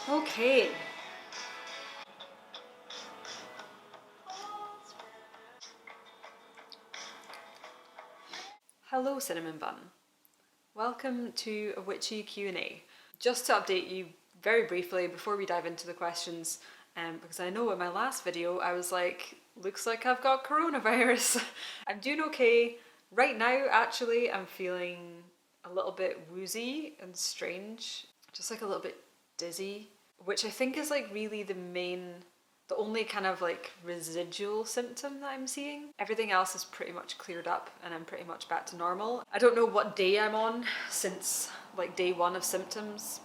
Okay. Hello, Cinnamon Bun. Welcome to a witchy Q&A. Just to update you very briefly before we dive into the questions, because I know in my last video I was like, looks like I've got coronavirus. I'm doing okay. Right now, actually, I'm feeling a little bit woozy and strange, just like a little bit dizzy, which I think is like really the only kind of like residual symptom that I'm seeing. Everything else is pretty much cleared up and I'm pretty much back to normal. I don't know what day I'm on since like day one of symptoms,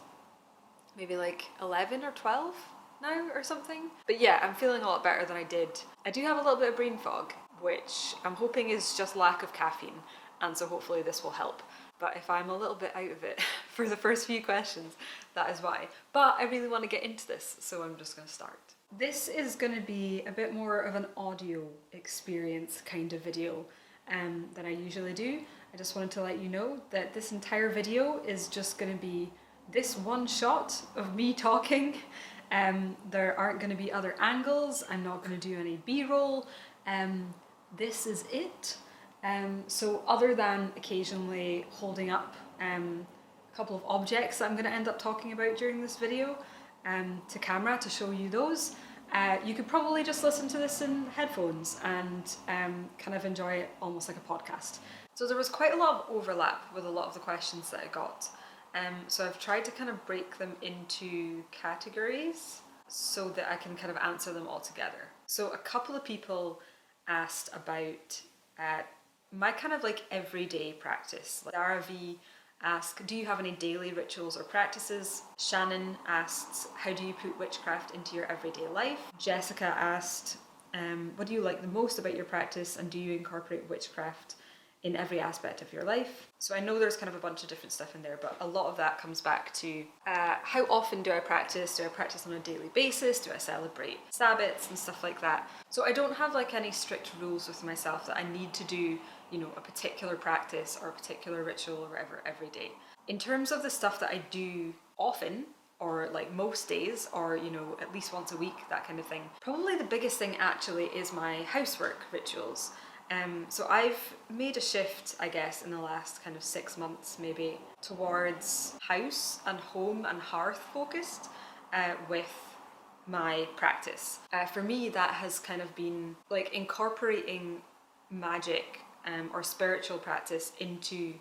maybe like 11 or 12 now or something. But yeah, I'm feeling a lot better than I did. I do have a little bit of brain fog, which I'm hoping is just lack of caffeine, and so hopefully this will help. But if I'm a little bit out of it for the first few questions, that is why. But I really want to get into this, so I'm just going to start. This is going to be a bit more of an audio experience kind of video than I usually do. I just wanted to let you know that this entire video is just going to be this one shot of me talking. There aren't going to be other angles. I'm not going to do any B-roll. This is it. So other than occasionally holding up a couple of objects that I'm going to end up talking about during this video to camera to show you those, you could probably just listen to this in headphones and kind of enjoy it almost like a podcast. So there was quite a lot of overlap with a lot of the questions that I got. So I've tried to kind of break them into categories so that I can kind of answer them all together. So a couple of people asked about my kind of like everyday practice. Like Dara V asked, do you have any daily rituals or practices? Shannon asked, how do you put witchcraft into your everyday life? Jessica asked, what do you like the most about your practice, and do you incorporate witchcraft in every aspect of your life? So I know there's kind of a bunch of different stuff in there, but a lot of that comes back to how often do I practice? Do I practice on a daily basis? Do I celebrate Sabbats and stuff like that? So I don't have like any strict rules with myself that I need to do, you know, a particular practice or a particular ritual or whatever every day. In terms of the stuff that I do often, or like most days, or you know, at least once a week, that kind of thing, probably the biggest thing actually is my housework rituals. So I've made a shift, I guess, in the last kind of 6 months maybe, towards house and home and hearth focused with my practice. For me, that has kind of been like incorporating magic or spiritual practice into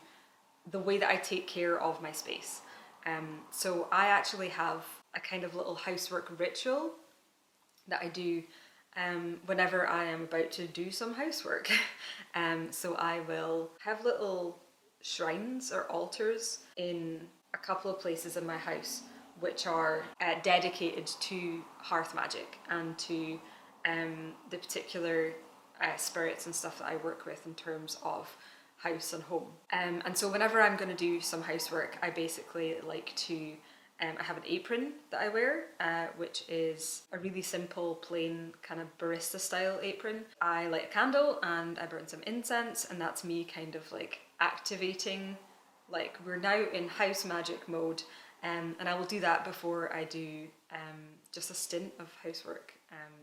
the way that I take care of my space. So I actually have a kind of little housework ritual that I do whenever I am about to do some housework. So I will have little shrines or altars in a couple of places in my house which are dedicated to hearth magic and to the particular spirits and stuff that I work with in terms of house and home. And so whenever I'm going to do some housework, I basically like to I have an apron that I wear, which is a really simple, plain, kind of barista style apron. I light a candle and I burn some incense, and that's me kind of like activating, like we're now in house magic mode, and I will do that before I do just a stint of housework.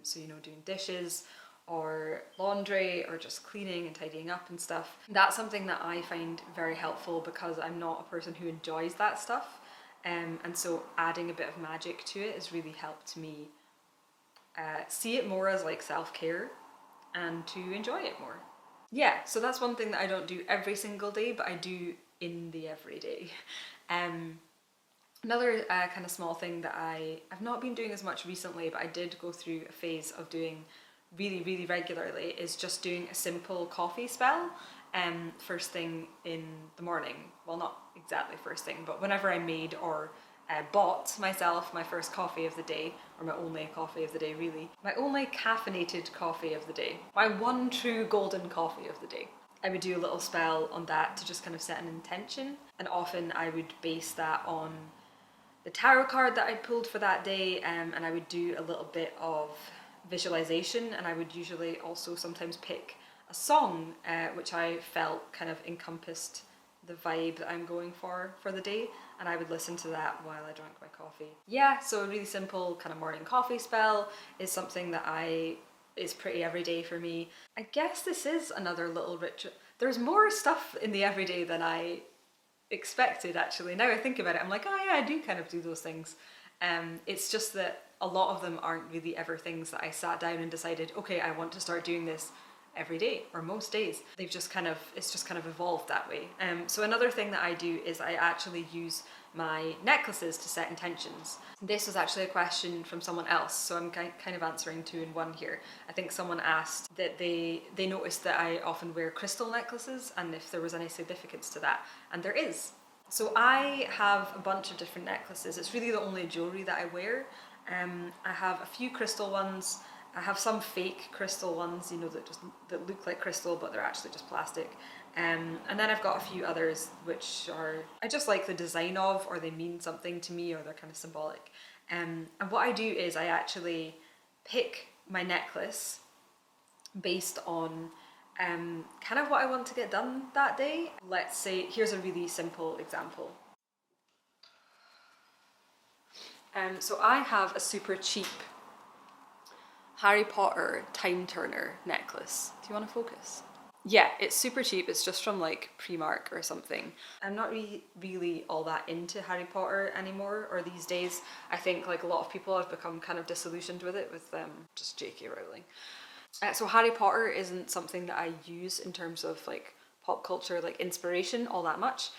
So, you know, doing dishes or laundry or just cleaning and tidying up and stuff. That's something that I find very helpful because I'm not a person who enjoys that stuff. And so adding a bit of magic to it has really helped me see it more as like self-care and to enjoy it more. Yeah, so that's one thing that I don't do every single day, but I do in the everyday. Another kind of small thing that I've not been doing as much recently, but I did go through a phase of doing really regularly, is just doing a simple coffee spell first thing in the morning. Well, not exactly first thing, but whenever I made or bought myself my first coffee of the day, or my only coffee of the day really, my only caffeinated coffee of the day, my one true golden coffee of the day. I would do a little spell on that to just kind of set an intention, and often I would base that on the tarot card that I pulled for that day, and I would do a little bit of visualization, and I would usually also sometimes pick a song which I felt kind of encompassed the vibe that I'm going for the day, and I would listen to that while I drank my coffee. Yeah, so a really simple kind of morning coffee spell is something that is pretty everyday for me. I guess this is another little ritual. There's more stuff in the everyday than I expected, actually. Now I think about it, I'm like, oh yeah, I do kind of do those things. It's just that a lot of them aren't really ever things that I sat down and decided, okay, I want to start doing this every day or most days. It's just kind of evolved that way. So another thing that I do is I actually use my necklaces to set intentions. This was actually a question from someone else, so I'm kind of answering two in one here. I think someone asked that they noticed that I often wear crystal necklaces and if there was any significance to that, and there is. So I have a bunch of different necklaces. It's really the only jewellery that I wear. I have a few crystal ones. I have some fake crystal ones, you know, that look like crystal but they're actually just plastic. And then I've got a few others which I just like the design of, or they mean something to me, or they're kind of symbolic. And what I do is I actually pick my necklace based on kind of what I want to get done that day. Let's say, here's a really simple example. So I have a super cheap Harry Potter time turner necklace. Do you want to focus? Yeah, it's super cheap. It's just from like Primark or something. I'm not really all that into Harry Potter anymore, or these days. I think like a lot of people have become kind of disillusioned with it, with just J.K. Rowling. So Harry Potter isn't something that I use in terms of like pop culture, like inspiration all that much.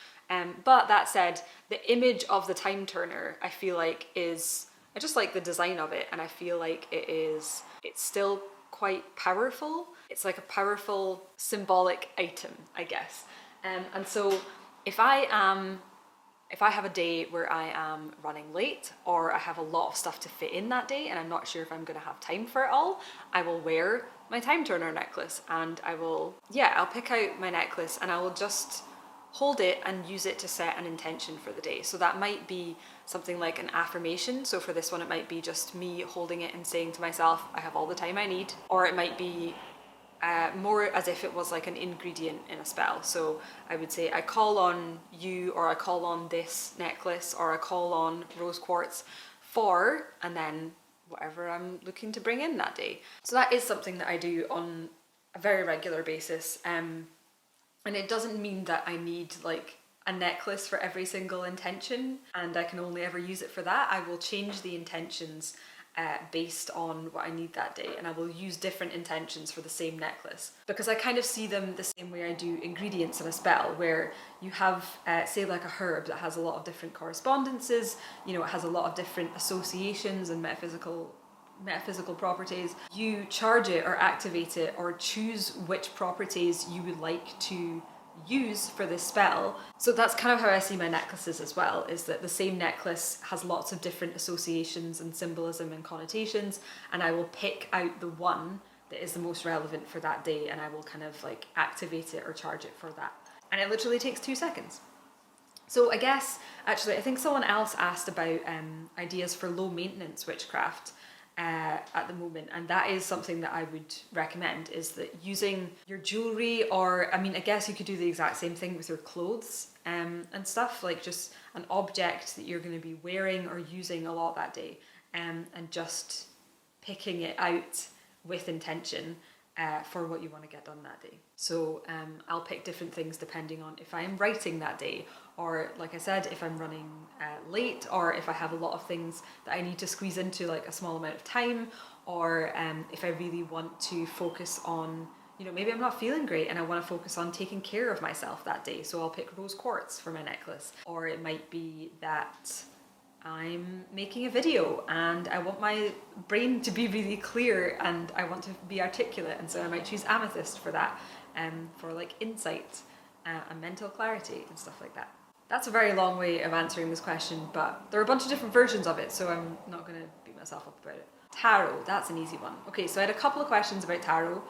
But that said, the image of the time turner, I feel like I just like the design of it, and I feel like it's still quite powerful. It's like a powerful symbolic item, I guess. And so if I have a day where I am running late, or I have a lot of stuff to fit in that day and I'm not sure if I'm gonna have time for it all, I will wear my time turner necklace, and I'll pick out my necklace and I will just hold it and use it to set an intention for the day. So that might be something like an affirmation. So for this one, it might be just me holding it and saying to myself, I have all the time I need. Or it might be more as if it was like an ingredient in a spell. So I would say, I call on you, or I call on this necklace, or I call on rose quartz for, and then whatever I'm looking to bring in that day. So that is something that I do on a very regular basis. And it doesn't mean that I need like a necklace for every single intention and I can only ever use it for that. I will change the intentions based on what I need that day, and I will use different intentions for the same necklace, because I kind of see them the same way I do ingredients in a spell, where you have say like a herb that has a lot of different correspondences, you know, it has a lot of different associations and metaphysical properties. You charge it or activate it or choose which properties you would like to use for this spell. So that's kind of how I see my necklaces as well, is that the same necklace has lots of different associations and symbolism and connotations, and I will pick out the one that is the most relevant for that day, and I will kind of like activate it or charge it for that. And it literally takes 2 seconds. So I guess, actually, I think someone else asked about ideas for low maintenance witchcraft at the moment, and that is something that I would recommend, is that using your jewelry, or I mean, I guess you could do the exact same thing with your clothes and stuff, like just an object that you're going to be wearing or using a lot that day, and just picking it out with intention for what you want to get done that day. So I'll pick different things depending on if I am writing that day, or like I said, if I'm running late, or if I have a lot of things that I need to squeeze into like a small amount of time, or if I really want to focus on, you know, maybe I'm not feeling great and I want to focus on taking care of myself that day, so I'll pick rose quartz for my necklace. Or it might be that I'm making a video and I want my brain to be really clear and I want to be articulate, and so I might choose amethyst for that, for like insight and mental clarity and stuff like that. That's a very long way of answering this question, but there are a bunch of different versions of it, so I'm not going to beat myself up about it. Tarot, that's an easy one. Okay, so I had a couple of questions about tarot.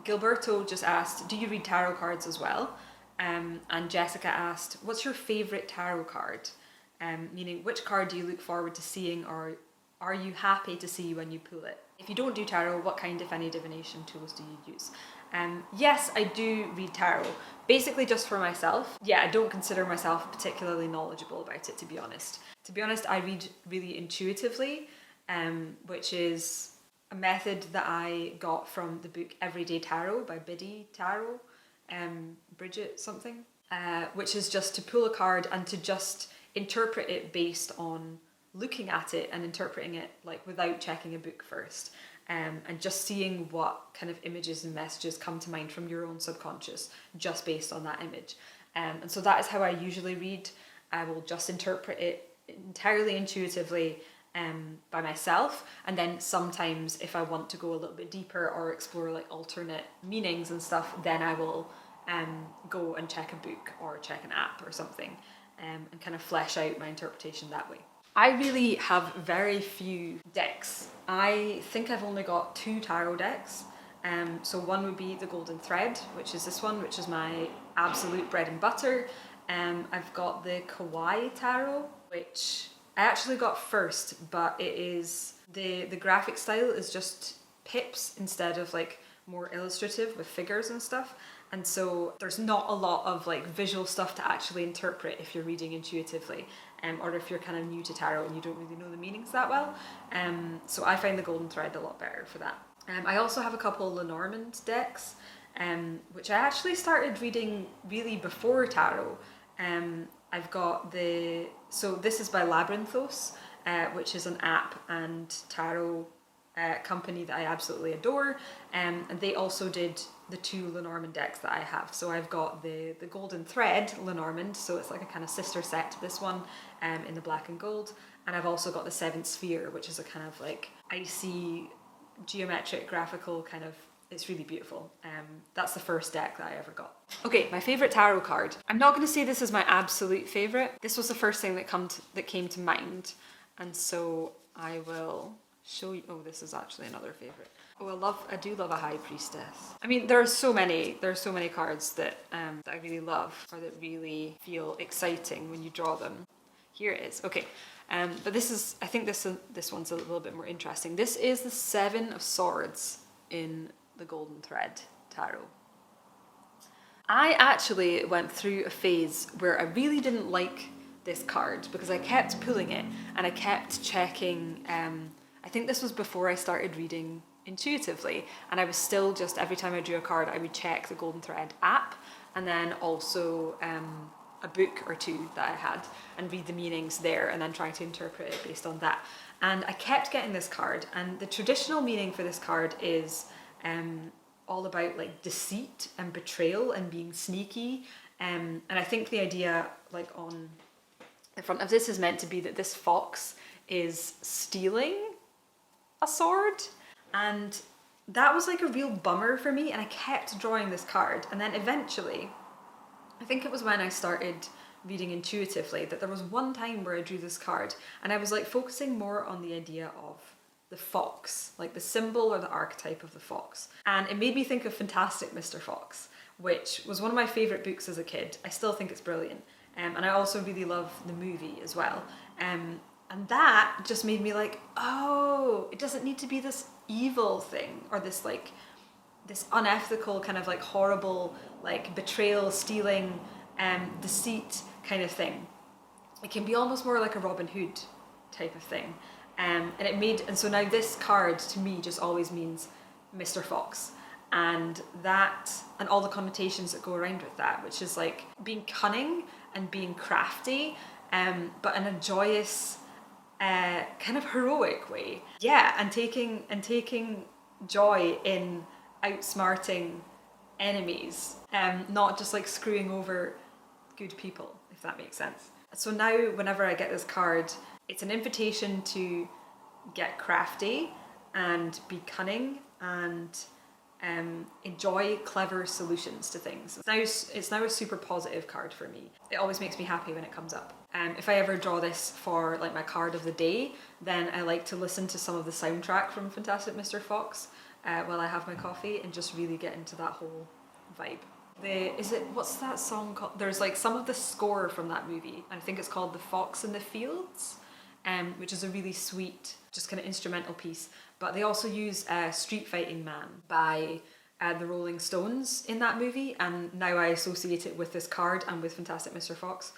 Gilberto just asked, do you read tarot cards as well? And Jessica asked, what's your favourite tarot card? Meaning, which card do you look forward to seeing, or are you happy to see when you pull it? If you don't do tarot, what kind, if any, divination tools do you use? Yes, I do read tarot, basically just for myself. Yeah, I don't consider myself particularly knowledgeable about it, to be honest. To be honest, I read really intuitively, which is a method that I got from the book Everyday Tarot by Biddy Tarot, Bridget something, which is just to pull a card and to just interpret it based on looking at it and interpreting it like without checking a book first. And just seeing what kind of images and messages come to mind from your own subconscious just based on that image. And so that is how I usually read. I will just interpret it entirely intuitively by myself, and then sometimes if I want to go a little bit deeper or explore like alternate meanings and stuff, then I will go and check a book or check an app or something, and kind of flesh out my interpretation that way. I really have very few decks. I think I've only got 2 tarot decks. So one would be the Golden Thread, which is this one, which is my absolute bread and butter. I've got the Kawaii Tarot, which I actually got first, but it is, the graphic style is just pips instead of like more illustrative with figures and stuff. And so there's not a lot of like visual stuff to actually interpret if you're reading intuitively, or if you're kind of new to tarot and you don't really know the meanings that well. So I find the Golden Thread a lot better for that. I also have a couple Lenormand decks, which I actually started reading really before tarot. I've got so this is by Labyrinthos, which is an app and tarot company that I absolutely adore, and they also did the 2 Lenormand decks that I have. So I've got the Golden Thread Lenormand, so it's like a kind of sister set to this one, in the black and gold, and I've also got the 7th Sphere, which is a kind of like icy geometric graphical kind of, it's really beautiful. That's the first deck that I ever got. Okay, my favourite tarot card. I'm not going to say this is my absolute favourite. This was the first thing that came to mind, and so I will show you. Oh, this is actually another favourite. Oh, I do love a High Priestess. I mean, there are so many cards that I really love, or that really feel exciting when you draw them. Here it is. Okay, but I think this one's a little bit more interesting. This is the 7 of Swords in the Golden Thread Tarot. I actually went through a phase where I really didn't like this card because I kept pulling it and I kept checking. I think this was before I started reading intuitively, and I was still just, every time I drew a card I would check the Golden Thread app, and then also a book or 2 that I had, and read the meanings there and then try to interpret it based on that. And I kept getting this card, and the traditional meaning for this card is all about like deceit and betrayal and being sneaky, and I think the idea like on the front of this is meant to be that this fox is stealing a sword, and that was like a real bummer for me, and I kept drawing this card. And then eventually, I think it was when I started reading intuitively, that there was one time where I drew this card and I was like focusing more on the idea of the fox, like the symbol or the archetype of the fox, and it made me think of Fantastic Mr. Fox, which was one of my favourite books as a kid. I still think it's brilliant, and I also really love the movie as well. And that just made me like, oh, it doesn't need to be this evil thing, or this like, this unethical kind of like horrible, like betrayal, stealing, deceit kind of thing. It can be almost more like a Robin Hood type of thing. And so now this card to me just always means Mr. Fox. And that, and all the connotations that go around with that, which is like being cunning and being crafty, but in a joyous, kind of heroic way. Yeah, and taking joy in outsmarting enemies, not just like screwing over good people, if that makes sense. So now whenever I get this card, it's an invitation to get crafty and be cunning and enjoy clever solutions to things. It's now a super positive card for me. It always makes me happy when it comes up. If I ever draw this for like my card of the day, then I like to listen to some of the soundtrack from Fantastic Mr. Fox while I have my coffee and just really get into that whole vibe. What's that song called? There's like some of the score from that movie, and I think it's called The Fox in the Fields, which is a really sweet, just kind of instrumental piece. But they also use Street Fighting Man by the Rolling Stones in that movie, and now I associate it with this card and with Fantastic Mr. Fox.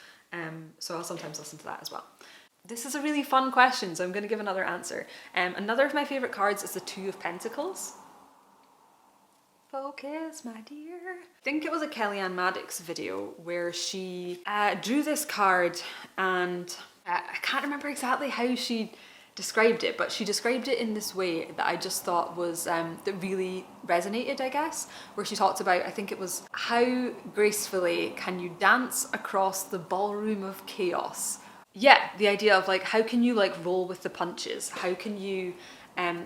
So I'll sometimes listen to that as well. This is a really fun question, so I'm going to give another answer. Another of my favourite cards is the Two of Pentacles. Focus, my dear. I think it was a Kellyanne Maddox video where she drew this card, and I can't remember exactly how she described it, but she described it in this way that I just thought was, that really resonated, I guess, where she talked about, I think it was, how gracefully can you dance across the ballroom of chaos? Yeah, the idea of like, how can you like roll with the punches? How can you,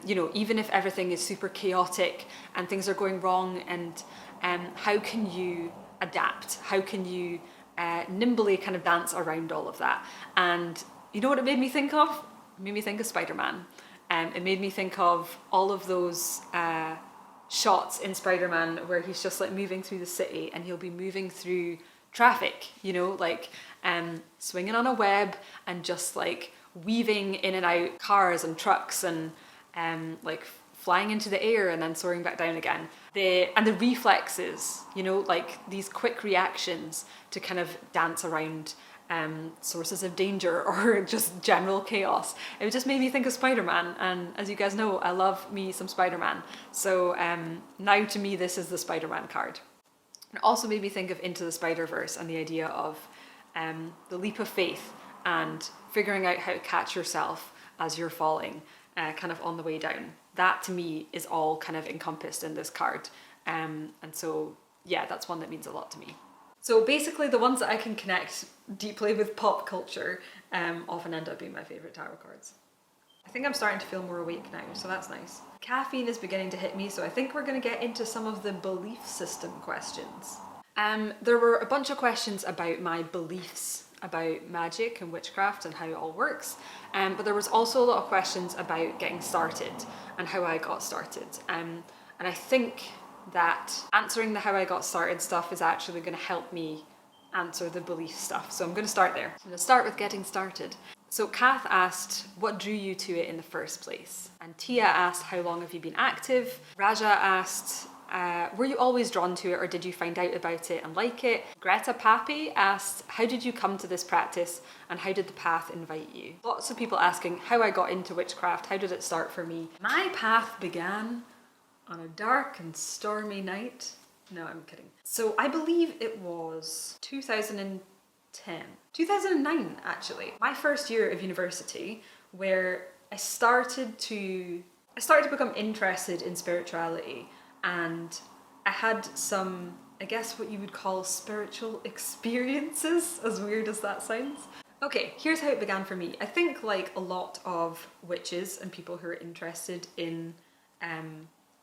you know, even if everything is super chaotic and things are going wrong, and how can you adapt? How can you nimbly kind of dance around all of that? And you know what it made me think of? It made me think of Spider-Man. It made me think of all of those shots in Spider-Man where he's just like moving through the city, and he'll be moving through traffic, you know, like swinging on a web and just like weaving in and out cars and trucks, and like flying into the air and then soaring back down again. And the reflexes, you know, like these quick reactions to kind of dance around sources of danger or just general chaos. It just made me think of Spider-Man, and as you guys know, I love me some Spider-Man. So now to me this is the Spider-Man card. It also made me think of Into the Spider-Verse and the idea of the leap of faith and figuring out how to catch yourself as you're falling, kind of on the way down. That to me is all kind of encompassed in this card. And so yeah, that's one that means a lot to me. So basically the ones that I can connect deeply with pop culture often end up being my favourite tarot cards. I think I'm starting to feel more awake now, so that's nice. Caffeine is beginning to hit me, so I think we're going to get into some of the belief system questions. There were a bunch of questions about my beliefs about magic and witchcraft and how it all works, but there was also a lot of questions about getting started and how I got started. And I think that answering the how I got started stuff is actually going to help me answer the belief stuff. So I'm going to start there. I'm going to start with getting started. So Kath asked, what drew you to it in the first place? And Tia asked, how long have you been active? Raja asked, were you always drawn to it, or did you find out about it and like it? Greta Pappy asked, how did you come to this practice and how did the path invite you? Lots of people asking how I got into witchcraft, how did it start for me? My path began on a dark and stormy night. No, I'm kidding. So I believe it was 2009 actually. My first year of university, where I started to become interested in spirituality, and I had some, I guess what you would call spiritual experiences, as weird as that sounds. Okay, here's how it began for me. I think like a lot of witches and people who are interested in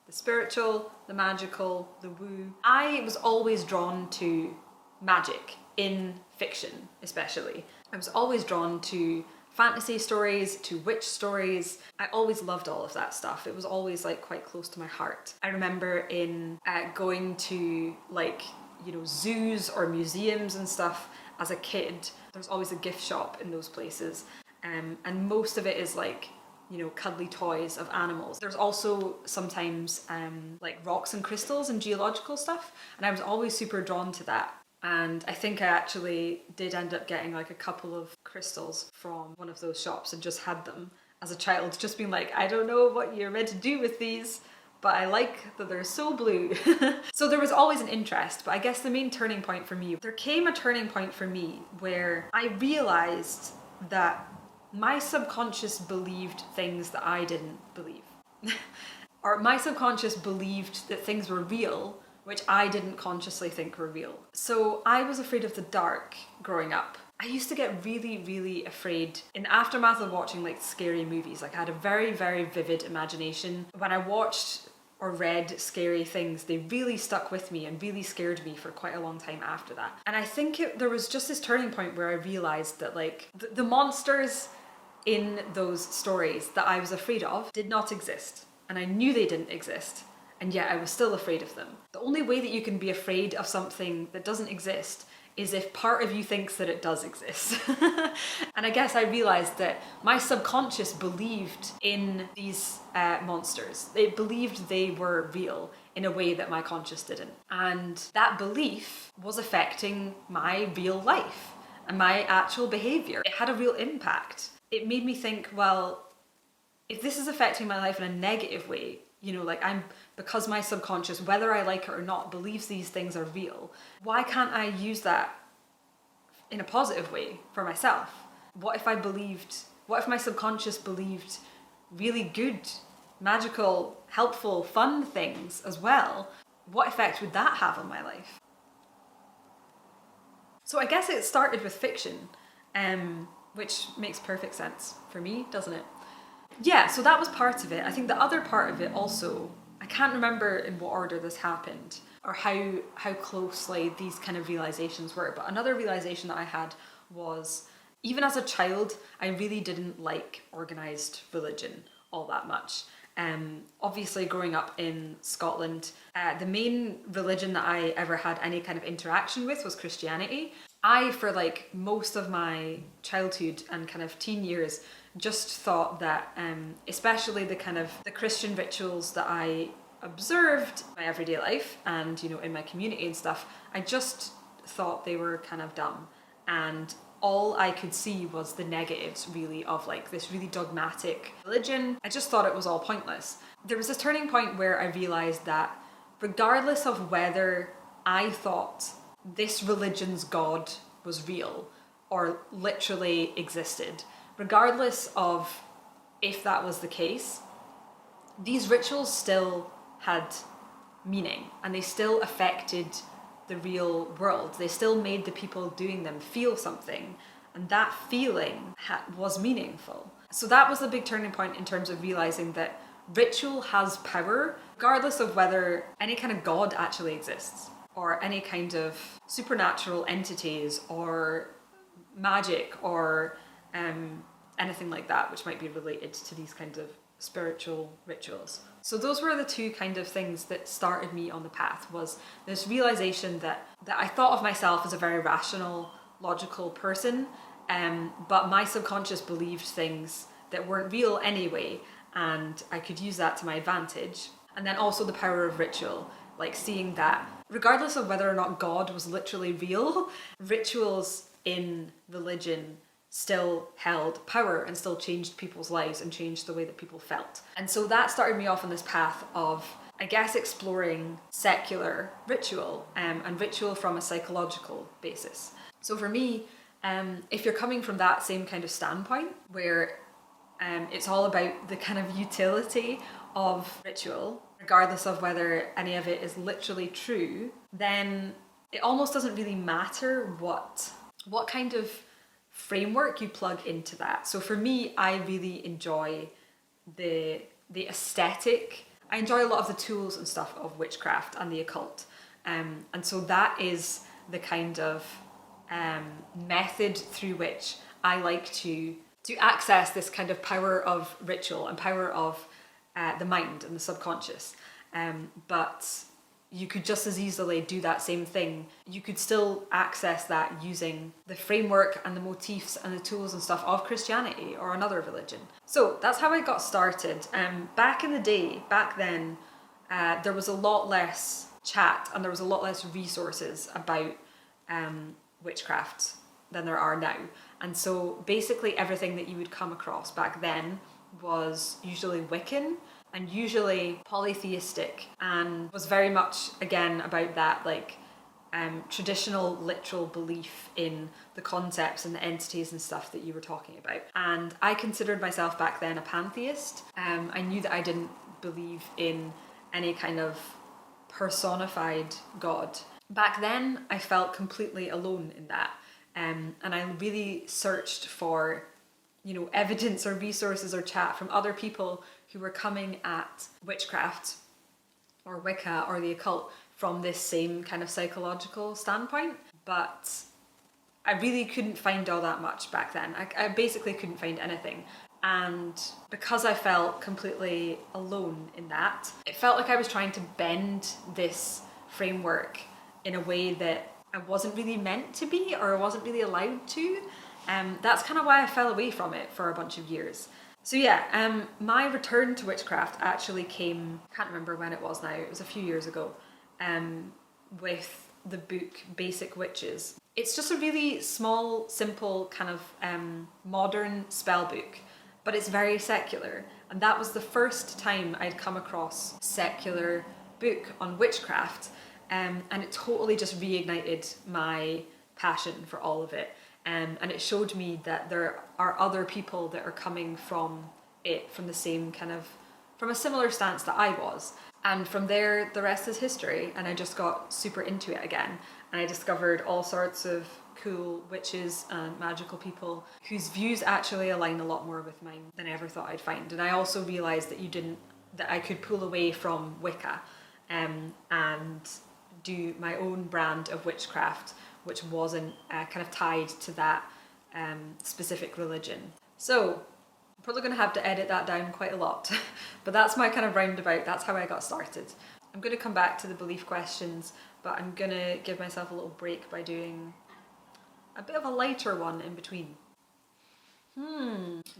the spiritual, the magical, the woo, I was always drawn to magic in fiction, especially. I was always drawn to fantasy stories, to witch stories. I always loved all of that stuff. It was always like quite close to my heart. I remember in going to like, you know, zoos or museums and stuff as a kid. There's always a gift shop in those places, and most of it is like, you know, cuddly toys of animals. There's also sometimes like rocks and crystals and geological stuff, and I was always super drawn to that. And I think I actually did end up getting like a couple of crystals from one of those shops and just had them as a child, just being like, I don't know what you're meant to do with these, but I like that they're so blue. So there was always an interest, but I guess the main turning point for me, there came a turning point for me where I realized that my subconscious believed things that I didn't believe. Or my subconscious believed that things were real, which I didn't consciously think were real. So I was afraid of the dark growing up. I used to get really, really afraid in the aftermath of watching like scary movies. Like I had a very, very vivid imagination. When I watched or read scary things, they really stuck with me and really scared me for quite a long time after that. And I think there was just this turning point where I realized that like the monsters in those stories that I was afraid of did not exist. And I knew they didn't exist. And yet I was still afraid of them. The only way that you can be afraid of something that doesn't exist is if part of you thinks that it does exist. And I guess I realized that my subconscious believed in these monsters. It believed they were real in a way that my conscious didn't. And that belief was affecting my real life and my actual behavior. It had a real impact. It made me think, well, if this is affecting my life in a negative way, like because my subconscious, whether I like it or not, believes these things are real, why can't I use that in a positive way for myself? What if my subconscious believed really good, magical, helpful, fun things as well? What effect would that have on my life? So I guess it started with fiction, which makes perfect sense for me, doesn't it? Yeah, so that was part of it. I think the other part of it also, I can't remember in what order this happened or how closely these kind of realizations were, but another realization that I had was, even as a child, I really didn't like organised religion all that much. Obviously growing up in Scotland, the main religion that I ever had any kind of interaction with was Christianity. I, for like most of my childhood and kind of teen years, just thought that, especially the Christian rituals that I observed in my everyday life and, in my community and stuff, I just thought they were kind of dumb. And all I could see was the negatives, really, of like this really dogmatic religion. I just thought it was all pointless. There was this turning point where I realized that regardless of whether I thought this religion's God was real or literally existed, regardless of if that was the case, these rituals still had meaning and they still affected the real world. They still made the people doing them feel something, and that feeling was meaningful. So that was the big turning point in terms of realizing that ritual has power, regardless of whether any kind of God actually exists or any kind of supernatural entities or magic or anything like that, which might be related to these kinds of spiritual rituals. So those were the two kind of things that started me on the path, was this realization that I thought of myself as a very rational, logical person, but my subconscious believed things that weren't real anyway, and I could use that to my advantage. And then also the power of ritual, like seeing that regardless of whether or not God was literally real, rituals in religion still held power and still changed people's lives and changed the way that people felt. And so that started me off on this path of, I guess, exploring secular ritual and ritual from a psychological basis. So for me, if you're coming from that same kind of standpoint where it's all about the kind of utility of ritual, regardless of whether any of it is literally true, then it almost doesn't really matter what kind of framework you plug into that. So for me, I really enjoy the aesthetic. I enjoy a lot of the tools and stuff of witchcraft and the occult. And so that is the kind of method through which I like to access this kind of power of ritual and power of the mind and the subconscious. But you could just as easily do that same thing. You could still access that using the framework and the motifs and the tools and stuff of Christianity or another religion. So that's how I got started. Back in the day, back then, there was a lot less chat and there was a lot less resources about witchcraft than there are now. And so basically everything that you would come across back then was usually Wiccan and usually polytheistic, and was very much, again, about that like traditional literal belief in the concepts and the entities and stuff that you were talking about. And I considered myself back then a pantheist. I knew that I didn't believe in any kind of personified God. Back then, I felt completely alone in that. And I really searched for, evidence or resources or chat from other people who were coming at witchcraft or Wicca or the occult from this same kind of psychological standpoint. But I really couldn't find all that much back then. I basically couldn't find anything. And because I felt completely alone in that, it felt like I was trying to bend this framework in a way that I wasn't really meant to be, or I wasn't really allowed to. That's kind of why I fell away from it for a bunch of years. So yeah, my return to witchcraft actually came, can't remember when it was now, it was a few years ago, with the book Basic Witches. It's just a really small, simple kind of modern spell book, but it's very secular. And that was the first time I'd come across a secular book on witchcraft, and it totally just reignited my passion for all of it. And it showed me that there are other people that are coming from it, from the same kind of, from a similar stance that I was. And from there, the rest is history. And I just got super into it again. And I discovered all sorts of cool witches and magical people whose views actually align a lot more with mine than I ever thought I'd find. And I also realised that I could pull away from Wicca and do my own brand of witchcraft, which wasn't kind of tied to that specific religion. So I'm probably going to have to edit that down quite a lot, but that's my kind of roundabout, that's how I got started. I'm going to come back to the belief questions, but I'm going to give myself a little break by doing a bit of a lighter one in between.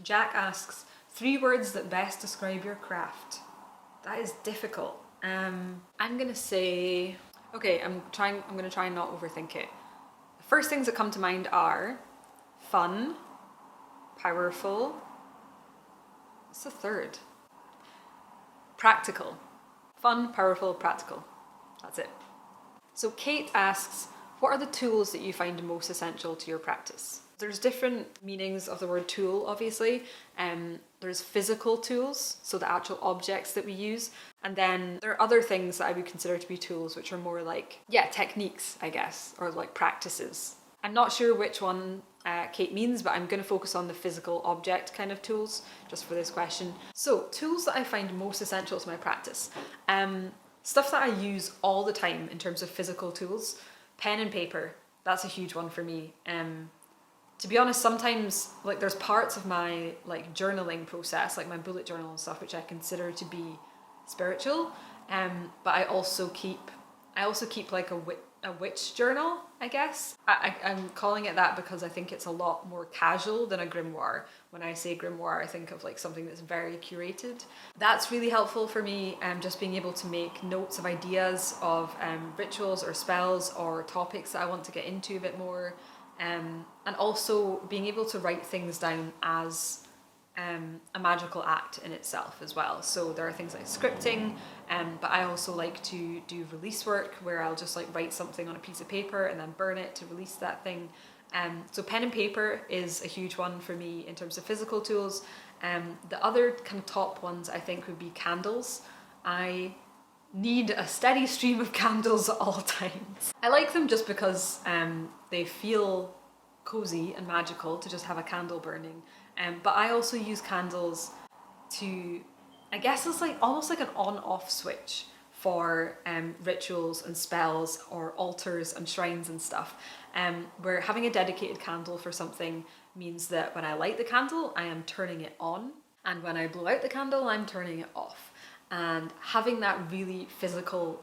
Jack asks, 3 words that best describe your craft. That is difficult. I'm going to say, okay, I'm going to try and not overthink it. The first things that come to mind are fun, powerful, what's the third? Practical. Fun, powerful, practical. That's it. So Kate asks, what are the tools that you find most essential to your practice? There's different meanings of the word tool, obviously. There's physical tools, so the actual objects that we use. And then there are other things that I would consider to be tools, which are more like, techniques, I guess, or like practices. I'm not sure which one Kate means, but I'm going to focus on the physical object kind of tools just for this question. So tools that I find most essential to my practice. Stuff that I use all the time in terms of physical tools. Pen and paper, that's a huge one for me. To be honest, sometimes like there's parts of my like journaling process, like my bullet journal and stuff, which I consider to be spiritual. But I also keep like a witch journal, I guess. I'm calling it that because I think it's a lot more casual than a grimoire. When I say grimoire, I think of like something that's very curated. That's really helpful for me, just being able to make notes of ideas of rituals or spells or topics that I want to get into a bit more. And also being able to write things down as a magical act in itself as well. So there are things like scripting, but I also like to do release work where I'll just like write something on a piece of paper and then burn it to release that thing. So pen and paper is a huge one for me in terms of physical tools. The other kind of top ones I think would be candles. I need a steady stream of candles at all times. I like them just because they feel cozy and magical to just have a candle burning. But I also use candles to, I guess it's like almost like an on-off switch for rituals and spells or altars and shrines and stuff. Where having a dedicated candle for something means that when I light the candle, I am turning it on. And when I blow out the candle, I'm turning it off. And having that really physical,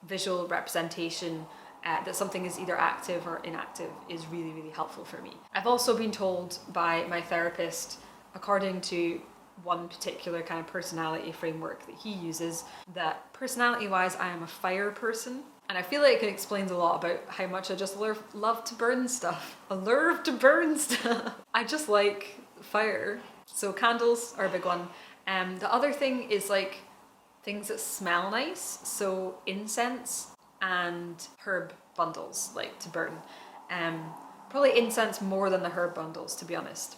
visual representation that something is either active or inactive is really, really helpful for me. I've also been told by my therapist, according to one particular kind of personality framework that he uses, that personality-wise I am a fire person. And I feel like it explains a lot about how much I just love to burn stuff. I love to burn stuff. I just like fire. So candles are a big one. The other thing is like things that smell nice. So incense and herb bundles, like to burn. Probably incense more than the herb bundles, to be honest.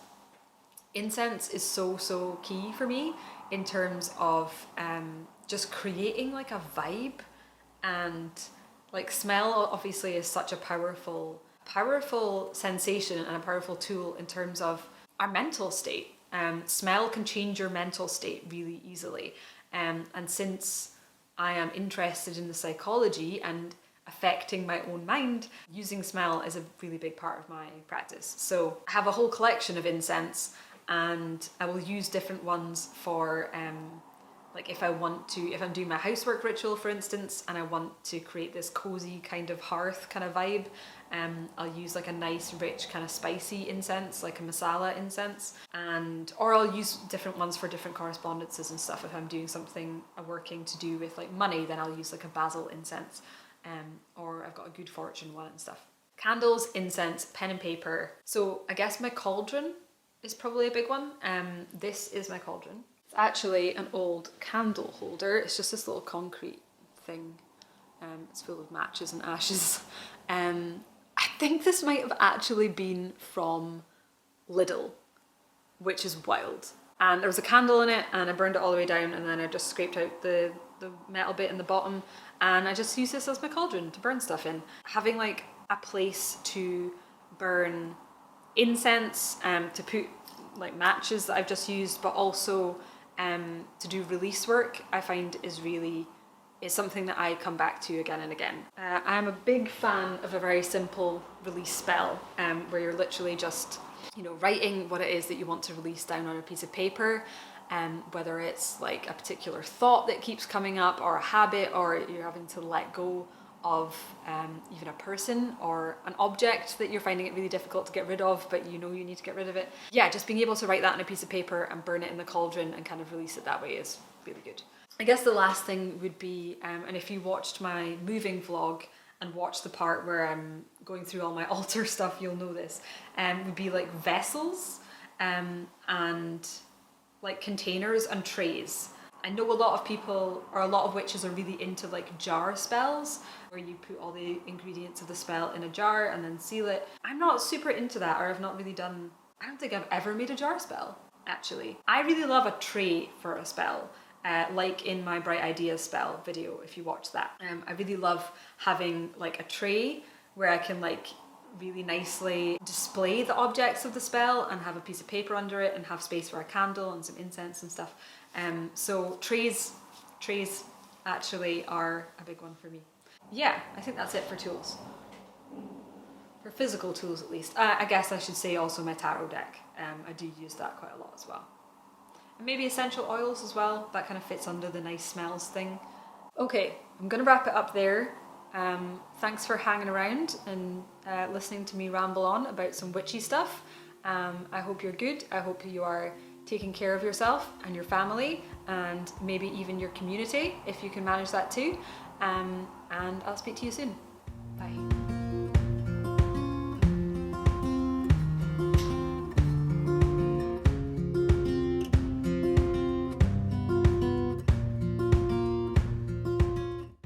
Incense is so key for me in terms of just creating like a vibe, and like smell obviously is such a powerful sensation and a powerful tool in terms of our mental state. Smell can change your mental state really easily. And since I am interested in the psychology and affecting my own mind, using smell is a really big part of my practice. So I have a whole collection of incense, and I will use different ones for Like if I'm doing my housework ritual, for instance, and I want to create this cozy kind of hearth kind of vibe, I'll use like a nice, rich, kind of spicy incense, like a masala incense, or I'll use different ones for different correspondences and stuff. If I'm doing something working to do with like money, then I'll use like a basil incense, or I've got a good fortune one and stuff. Candles, incense, pen and paper. So I guess my cauldron is probably a big one. This is my cauldron. It's actually an old candle holder. It's just this little concrete thing. It's full of matches and ashes. I think this might have actually been from Lidl, which is wild. And there was a candle in it and I burned it all the way down, and then I just scraped out the metal bit in the bottom, and I just use this as my cauldron to burn stuff in. Having like a place to burn incense, to put like matches that I've just used, but also to do release work, I find is something that I come back to again and again. I'm a big fan of a very simple release spell, where you're literally just, writing what it is that you want to release down on a piece of paper, whether it's like a particular thought that keeps coming up, or a habit, or you're having to let go of even a person or an object that you're finding it really difficult to get rid of, but you need to get rid of it. Yeah, just being able to write that on a piece of paper and burn it in the cauldron and kind of release it that way is really good. I guess the last thing would be, and if you watched my moving vlog and watched the part where I'm going through all my altar stuff, you'll know this, would be like vessels, and like containers and trays. I know a lot of people, or a lot of witches, are really into like jar spells, where you put all the ingredients of the spell in a jar and then seal it. I'm not super into that, or I've not really done, I don't think I've ever made a jar spell, actually. I really love a tray for a spell, like in my Bright Ideas spell video, if you watch that. I really love having like a tray where I can like really nicely display the objects of the spell and have a piece of paper under it and have space for a candle and some incense and stuff. So trays actually are a big one for me. Yeah, I think that's it for tools. For physical tools at least. I guess I should say also my tarot deck. I do use that quite a lot as well. And maybe essential oils as well. That kind of fits under the nice smells thing. Okay, I'm gonna wrap it up there. Thanks for hanging around and listening to me ramble on about some witchy stuff. I hope you're good. I hope you are taking care of yourself and your family, and maybe even your community if you can manage that too. And I'll speak to you soon. Bye.